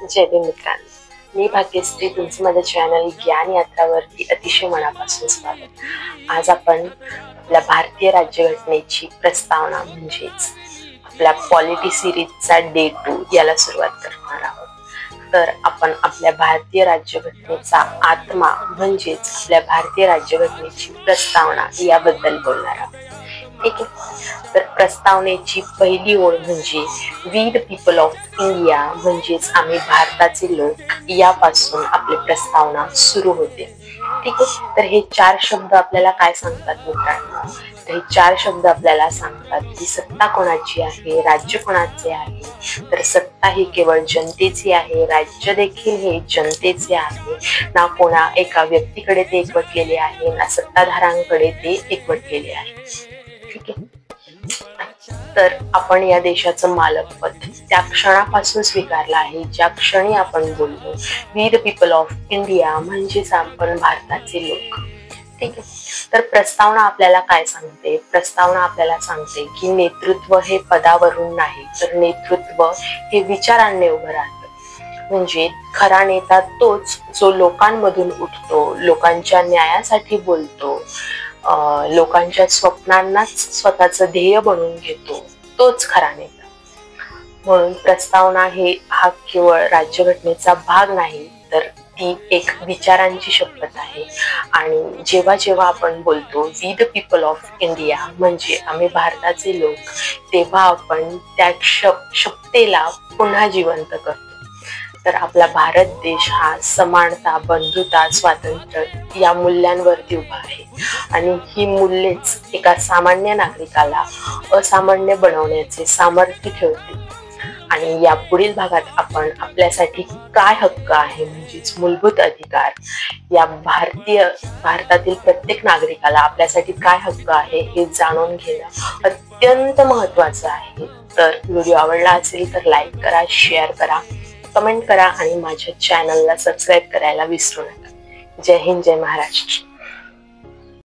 जय भीम मित्रांनो, मी भाग्यश्री तुमचं माझ्या चॅनल ज्ञान यात्रावरती अतिशय मनापासून स्वागत। आज आपण आपल्या भारतीय राज्यघटनेची प्रस्तावना म्हणजेच आपल्या पॉलिटी सिरीजचा डे 2 याला सुरुवात करणार आहोत। तर आपण आपल्या भारतीय राज्यघटनेचा आत्मा म्हणजेच आपल्या भारतीय राज्यघटनेची प्रस्तावना याबद्दल बोलणार आहोत। ठीक आहे, तर प्रस्तावनेची पहिली ओळ म्हणजे we the people of India म्हणजेच आम्ही भारताचे लोक यापासून आपली प्रस्तावना सुरू होते। ठीक आहे, तर हे 4 शब्द आपल्याला काय सांगतात मित्रांनो? तर हे 4 शब्द आपल्याला सांगतात की सत्ता कोणाची आहे, राज्य कोणाचे आहे। तर सत्ता ही केवळ जनतेची आहे, राज्य देखील हे जनतेचे आहे। ना कोणा एका व्यक्तीकडे ते एकवटलेले आहे, ना सत्ताधाऱ्यांकडे ते एकवटलेले आहे। ठीक आहे, तर आपण या देशाचं मालकपद त्या क्षणापासून स्वीकारलं आहे ज्या क्षणी आपण बोललो we the people of India म्हणजेच आपण भारताचे लोक। ठीक आहे, तर प्रस्तावना आपल्याला काय सांगते? प्रस्तावना आपल्याला सांगते की नेतृत्व हे पदावरून नाही, तर नेतृत्व हे विचारांनी उभं राहतं। म्हणजे खरा नेता तोच जो लोकांमधून उठतो, लोकांच्या न्यायासाठी बोलतो, लोकांच्या स्वप्नांनाच स्वतःचं ध्येय बनवून घेतो, तोच खरा नेता। म्हणून प्रस्तावना हा केवळ राज्यघटनेचा भाग नाही, तर ती एक विचारांची शपथ आहे। आणि जेव्हा जेव्हा आपण बोलतो we the people of India म्हणजे आम्ही भारताचे लोक, तेव्हा आपण त्या शपथेला पुन्हा जिवंत करतो। तर आपला भारत देश हा समानता, बंधुता, स्वातंत्र्य या मूल्यांवरती उभा आहे आणि ही मूल्येच एका सामान्य नागरिकाला असामान्य बनवण्याचे सामर्थ्य ठेवते। आणि या पुढील भागात आपण आपल्यासाठी काय हक्क आहे म्हणजेच मूलभूत अधिकार, या भारतातील प्रत्येक नागरिकाला आपल्यासाठी काय हक्क आहे हे जाणून घेणं अत्यंत महत्त्वाचं आहे। तर व्हिडिओ आवडला असेल तर लाईक करा, शेअर करा, कमेंट करा आणि माझ्या चॅनलला सबस्क्राईब करायला विसरू नका। जय हिंद, जय महाराष्ट्र।